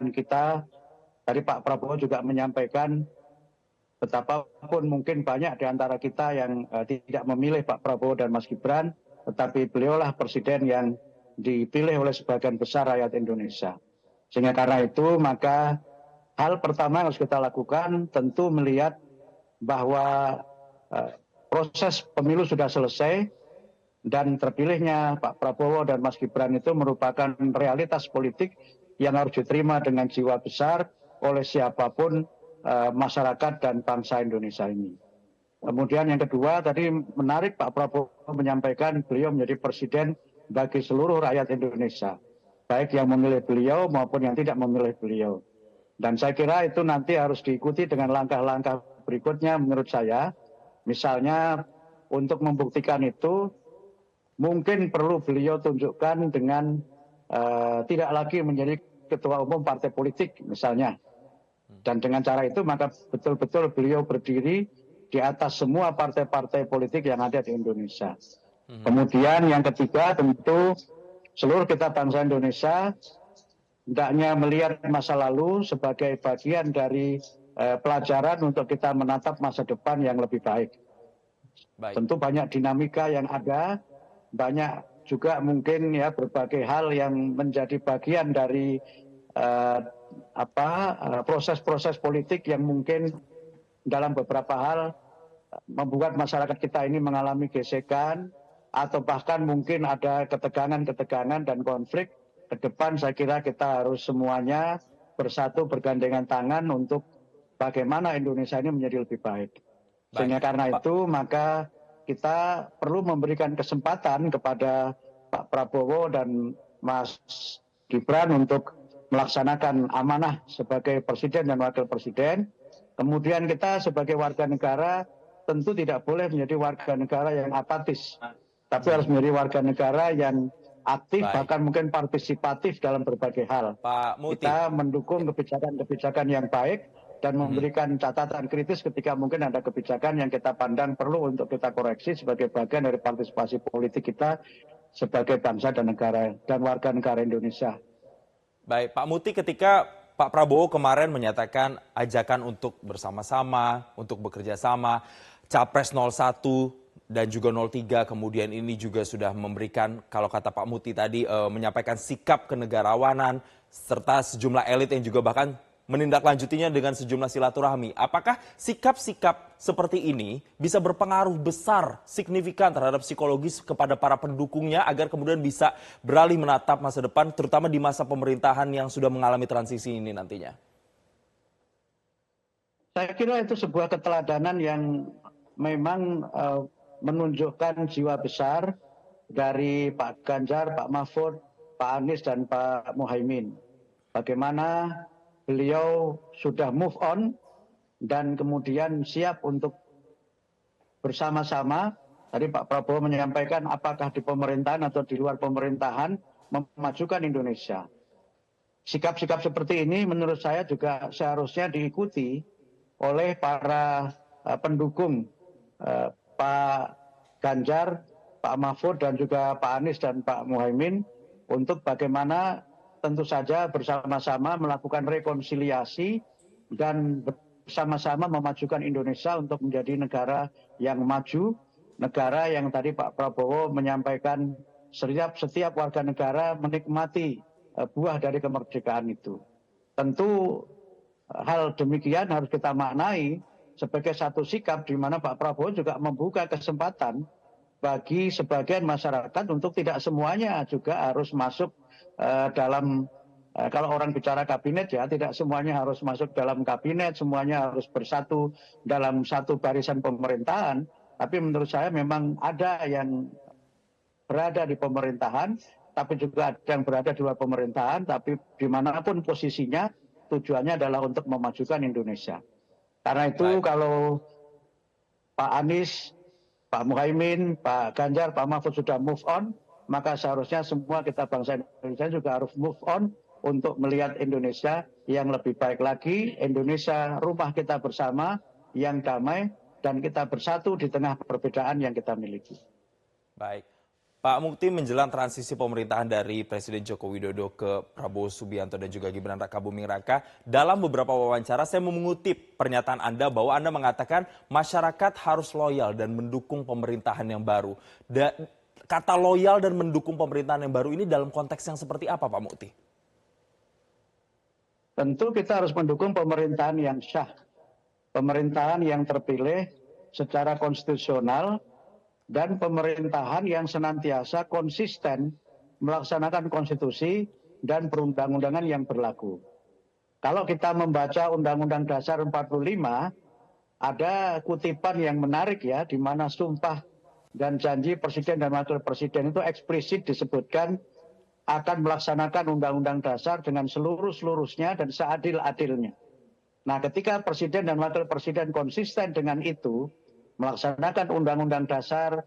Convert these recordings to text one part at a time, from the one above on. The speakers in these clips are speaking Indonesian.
kita, tadi Pak Prabowo juga menyampaikan betapapun mungkin banyak di antara kita yang tidak memilih Pak Prabowo dan Mas Gibran, tetapi beliaulah presiden yang dipilih oleh sebagian besar rakyat Indonesia. Sehingga karena itu maka hal pertama yang harus kita lakukan tentu melihat bahwa proses pemilu sudah selesai dan terpilihnya Pak Prabowo dan Mas Gibran itu merupakan realitas politik yang harus diterima dengan jiwa besar oleh siapapun masyarakat dan bangsa Indonesia ini. Kemudian yang kedua tadi menarik Pak Prabowo menyampaikan beliau menjadi presiden bagi seluruh rakyat Indonesia, baik yang memilih beliau maupun yang tidak memilih beliau. Dan saya kira itu nanti harus diikuti dengan langkah-langkah berikutnya menurut saya. Misalnya untuk membuktikan itu mungkin perlu beliau tunjukkan dengan tidak lagi menjadi ketua umum partai politik misalnya. Dan dengan cara itu maka betul-betul beliau berdiri di atas semua partai-partai politik yang ada di Indonesia. Kemudian yang ketiga tentu seluruh kita bangsa Indonesia hendaknya melihat masa lalu sebagai bagian dari pelajaran untuk kita menatap masa depan yang lebih baik. Tentu banyak dinamika yang ada, banyak juga mungkin ya berbagai hal yang menjadi bagian dari proses-proses politik yang mungkin dalam beberapa hal membuat masyarakat kita ini mengalami gesekan atau bahkan mungkin ada ketegangan-ketegangan dan konflik. Ke depan saya kira kita harus semuanya bersatu bergandengan tangan untuk bagaimana Indonesia ini menjadi lebih baik. Sehingga karena itu maka kita perlu memberikan kesempatan kepada Pak Prabowo dan Mas Gibran untuk melaksanakan amanah sebagai presiden dan wakil presiden. Kemudian kita sebagai warga negara tentu tidak boleh menjadi warga negara yang apatis, tapi harus menjadi warga negara yang aktif, bahkan mungkin partisipatif dalam berbagai hal. Pak Muti. Kita mendukung kebijakan-kebijakan yang baik dan memberikan catatan kritis ketika mungkin ada kebijakan yang kita pandang perlu untuk kita koreksi sebagai bagian dari partisipasi politik kita sebagai bangsa dan negara dan warga negara Indonesia. Baik, Pak Muti, ketika Pak Prabowo kemarin menyatakan ajakan untuk bersama-sama, untuk bekerja sama, Capres 01 dan juga 03 kemudian ini juga sudah memberikan, kalau kata Pak Muti tadi, menyampaikan sikap kenegarawanan, serta sejumlah elit yang juga bahkan menindaklanjutinya dengan sejumlah silaturahmi. Apakah sikap-sikap seperti ini bisa berpengaruh besar, signifikan terhadap psikologis kepada para pendukungnya agar kemudian bisa beralih menatap masa depan, terutama di masa pemerintahan yang sudah mengalami transisi ini nantinya? Saya kira itu sebuah keteladanan yang memang menunjukkan jiwa besar dari Pak Ganjar, Pak Mahfud, Pak Anies, dan Pak Muhaimin. Bagaimana beliau sudah move on dan kemudian siap untuk bersama-sama. Tadi Pak Prabowo menyampaikan apakah di pemerintahan atau di luar pemerintahan memajukan Indonesia. Sikap-sikap seperti ini menurut saya juga seharusnya diikuti oleh para pendukung Pak Ganjar, Pak Mahfud, dan juga Pak Anies dan Pak Muhaimin untuk bagaimana tentu saja bersama-sama melakukan rekonsiliasi dan bersama-sama memajukan Indonesia untuk menjadi negara yang maju, negara yang tadi Pak Prabowo menyampaikan setiap warga negara menikmati buah dari kemerdekaan itu. Tentu hal demikian harus kita maknai sebagai satu sikap di mana Pak Prabowo juga membuka kesempatan bagi sebagian masyarakat untuk tidak semuanya juga harus masuk dalam, kalau orang bicara kabinet ya, tidak semuanya harus masuk dalam kabinet, semuanya harus bersatu dalam satu barisan pemerintahan. Tapi menurut saya memang ada yang berada di pemerintahan, tapi juga ada yang berada di luar pemerintahan, tapi dimanapun posisinya, tujuannya adalah untuk memajukan Indonesia. Karena itu kalau Pak Anies, Pak Muhaimin, Pak Ganjar, Pak Mahfud sudah move on, maka seharusnya semua kita bangsa Indonesia juga harus move on untuk melihat Indonesia yang lebih baik lagi, Indonesia rumah kita bersama yang damai, dan kita bersatu di tengah perbedaan yang kita miliki. Baik. Pak Mukti, menjelang transisi pemerintahan dari Presiden Joko Widodo ke Prabowo Subianto dan juga Gibran Rakabuming Raka, dalam beberapa wawancara saya mau mengutip pernyataan Anda bahwa Anda mengatakan masyarakat harus loyal dan mendukung pemerintahan yang baru. Kata loyal dan mendukung pemerintahan yang baru ini dalam konteks yang seperti apa, Pak Mukti? Tentu kita harus mendukung pemerintahan yang sah, pemerintahan yang terpilih secara konstitusional, dan pemerintahan yang senantiasa konsisten melaksanakan konstitusi dan perundang-undangan yang berlaku. Kalau kita membaca Undang-Undang Dasar 45, ada kutipan yang menarik ya, di mana sumpah dan janji Presiden dan Wakil Presiden itu eksplisit disebutkan akan melaksanakan Undang-Undang Dasar dengan seluruh-seluruhnya dan seadil-adilnya. Nah, ketika Presiden dan Wakil Presiden konsisten dengan itu, melaksanakan Undang-Undang Dasar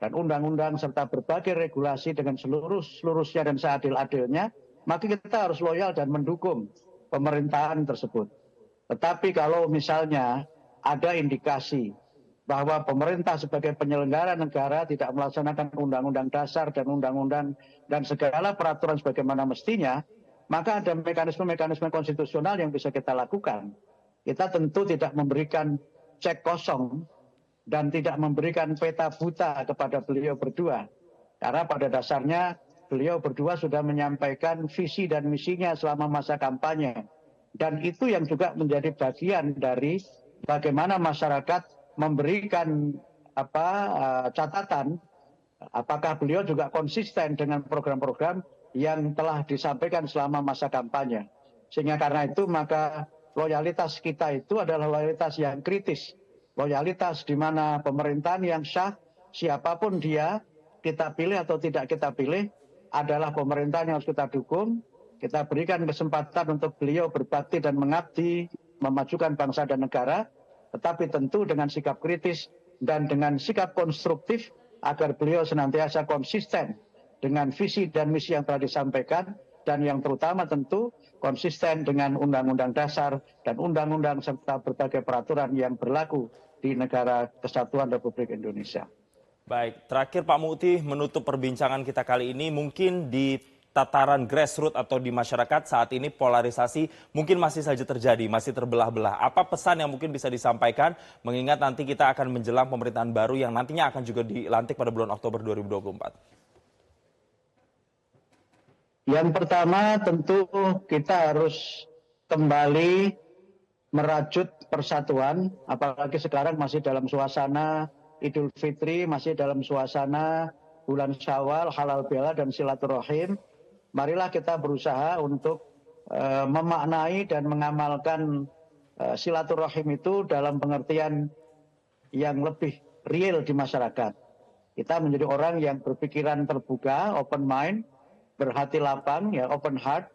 dan Undang-Undang serta berbagai regulasi dengan seluruhnya dan seadil-adilnya, maka kita harus loyal dan mendukung pemerintahan tersebut. Tetapi kalau misalnya ada indikasi bahwa pemerintah sebagai penyelenggara negara tidak melaksanakan Undang-Undang Dasar dan Undang-Undang dan segala peraturan sebagaimana mestinya, maka ada mekanisme-mekanisme konstitusional yang bisa kita lakukan. Kita tentu tidak memberikan cek kosong dan tidak memberikan peta buta kepada beliau berdua. Karena pada dasarnya beliau berdua sudah menyampaikan visi dan misinya selama masa kampanye. Dan itu yang juga menjadi bagian dari bagaimana masyarakat memberikan catatan apakah beliau juga konsisten dengan program-program yang telah disampaikan selama masa kampanye. Sehingga karena itu maka loyalitas kita itu adalah loyalitas yang kritis. Loyalitas di mana pemerintahan yang sah, siapapun dia, kita pilih atau tidak kita pilih, adalah pemerintahan yang harus kita dukung. Kita berikan kesempatan untuk beliau berbakti dan mengabdi, memajukan bangsa dan negara, tetapi tentu dengan sikap kritis dan dengan sikap konstruktif agar beliau senantiasa konsisten dengan visi dan misi yang telah disampaikan, dan yang terutama tentu konsisten dengan Undang-Undang Dasar dan Undang-Undang serta berbagai peraturan yang berlaku di negara Kesatuan Republik Indonesia. Baik, terakhir Pak Mukti, menutup perbincangan kita kali ini, mungkin di tataran grassroots atau di masyarakat saat ini polarisasi mungkin masih saja terjadi, masih terbelah-belah. Apa pesan yang mungkin bisa disampaikan mengingat nanti kita akan menjelang pemerintahan baru yang nantinya akan juga dilantik pada bulan Oktober 2024? Yang pertama tentu kita harus kembali merajut persatuan, apalagi sekarang masih dalam suasana Idul Fitri, masih dalam suasana bulan Syawal, halal bihalal dan silaturahim. Marilah kita berusaha untuk memaknai dan mengamalkan silaturahim itu dalam pengertian yang lebih real di masyarakat. Kita menjadi orang yang berpikiran terbuka, open mind, berhati lapang, ya open heart,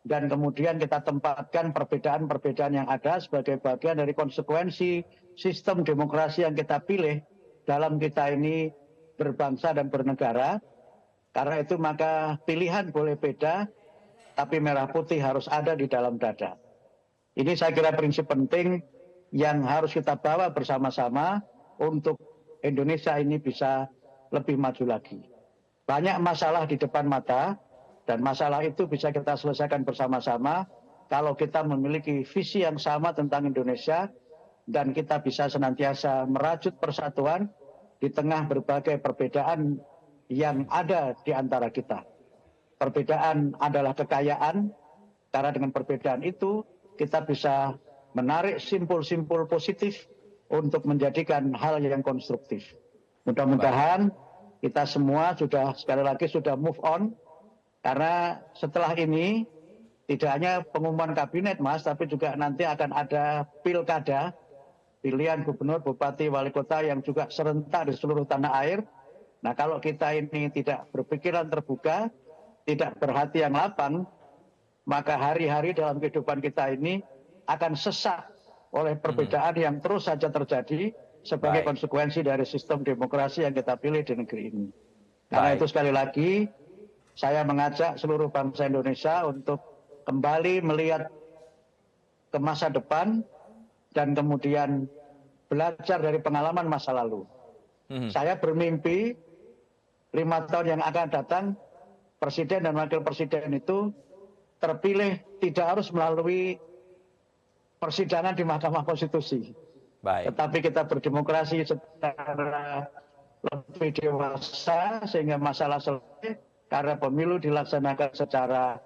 dan kemudian kita tempatkan perbedaan-perbedaan yang ada sebagai bagian dari konsekuensi sistem demokrasi yang kita pilih dalam kita ini berbangsa dan bernegara. Karena itu maka pilihan boleh beda, tapi merah putih harus ada di dalam dada. Ini saya kira prinsip penting yang harus kita bawa bersama-sama untuk Indonesia ini bisa lebih maju lagi. Banyak masalah di depan mata, dan masalah itu bisa kita selesaikan bersama-sama kalau kita memiliki visi yang sama tentang Indonesia dan kita bisa senantiasa merajut persatuan di tengah berbagai perbedaan yang ada di antara kita. Perbedaan adalah kekayaan, karena dengan perbedaan itu kita bisa menarik simpul-simpul positif untuk menjadikan hal yang konstruktif. Mudah-mudahan kita semua sudah sekali lagi sudah move on. Karena setelah ini tidak hanya pengumuman kabinet, Mas, tapi juga nanti akan ada pilkada, pilihan gubernur, bupati, wali kota yang juga serentak di seluruh tanah air. Nah, kalau kita ini tidak berpikiran terbuka, tidak berhati yang lapang, maka hari-hari dalam kehidupan kita ini akan sesak oleh perbedaan yang terus saja terjadi sebagai konsekuensi dari sistem demokrasi yang kita pilih di negeri ini. Karena itu sekali lagi, saya mengajak seluruh bangsa Indonesia untuk kembali melihat ke masa depan dan kemudian belajar dari pengalaman masa lalu. Saya bermimpi 5 tahun yang akan datang, presiden dan wakil presiden itu terpilih tidak harus melalui persidangan di Mahkamah Konstitusi. Baik. Tetapi kita berdemokrasi secara lebih dewasa sehingga masalah selesai karena pemilu dilaksanakan secara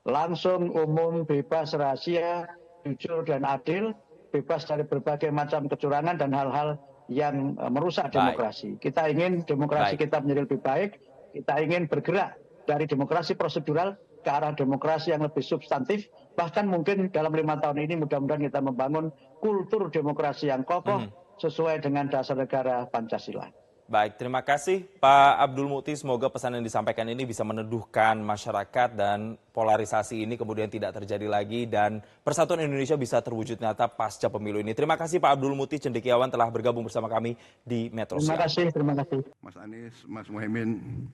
langsung, umum, bebas, rahasia, jujur dan adil, bebas dari berbagai macam kecurangan dan hal-hal yang merusak demokrasi. Kita ingin demokrasi kita menjadi lebih baik, kita ingin bergerak dari demokrasi prosedural ke arah demokrasi yang lebih substantif, bahkan mungkin dalam 5 tahun ini mudah-mudahan kita membangun kultur demokrasi yang kokoh sesuai dengan dasar negara Pancasila. Baik, terima kasih Pak Abdul Muti. Semoga pesan yang disampaikan ini bisa meneduhkan masyarakat dan polarisasi ini kemudian tidak terjadi lagi dan persatuan Indonesia bisa terwujud nyata pasca pemilu ini. Terima kasih Pak Abdul Muti Cendekiawan telah bergabung bersama kami di Metro Siang. Terima kasih. Mas Anies, Mas Muhaimin,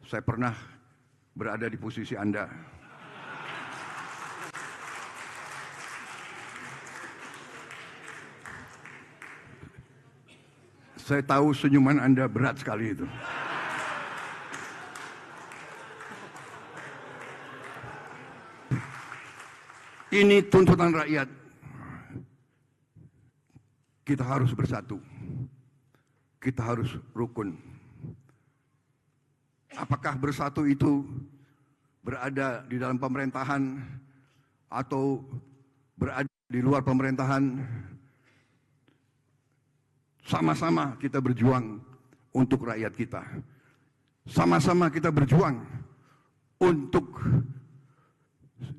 saya pernah berada di posisi Anda. Saya tahu senyuman Anda berat sekali itu. Ini tuntutan rakyat. Kita harus bersatu. Kita harus rukun. Apakah bersatu itu berada di dalam pemerintahan atau berada di luar pemerintahan? Sama-sama kita berjuang untuk rakyat kita. Sama-sama kita berjuang untuk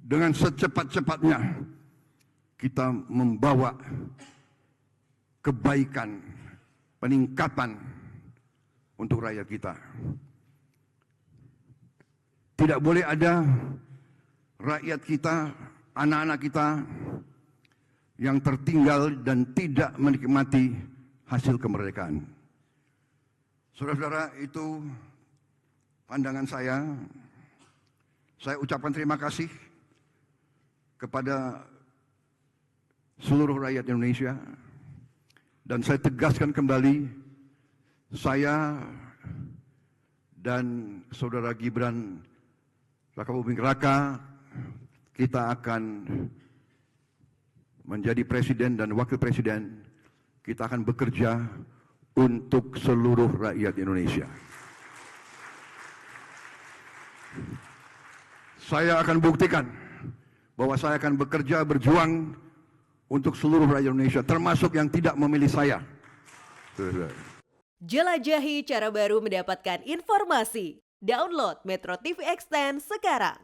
dengan secepat-cepatnya kita membawa kebaikan, peningkatan untuk rakyat kita. Tidak boleh ada rakyat kita, anak-anak kita yang tertinggal dan tidak menikmati hasil kemerdekaan. Saudara-saudara, itu pandangan saya. Saya ucapkan terima kasih kepada seluruh rakyat Indonesia. Dan saya tegaskan kembali, saya dan saudara Gibran Rakabuming Raka, kita akan menjadi presiden dan wakil presiden. Kita akan bekerja untuk seluruh rakyat Indonesia. Saya akan buktikan bahwa saya akan bekerja berjuang untuk seluruh rakyat Indonesia, termasuk yang tidak memilih saya. Jelajahi cara baru mendapatkan informasi. Download Metro TV Extend sekarang.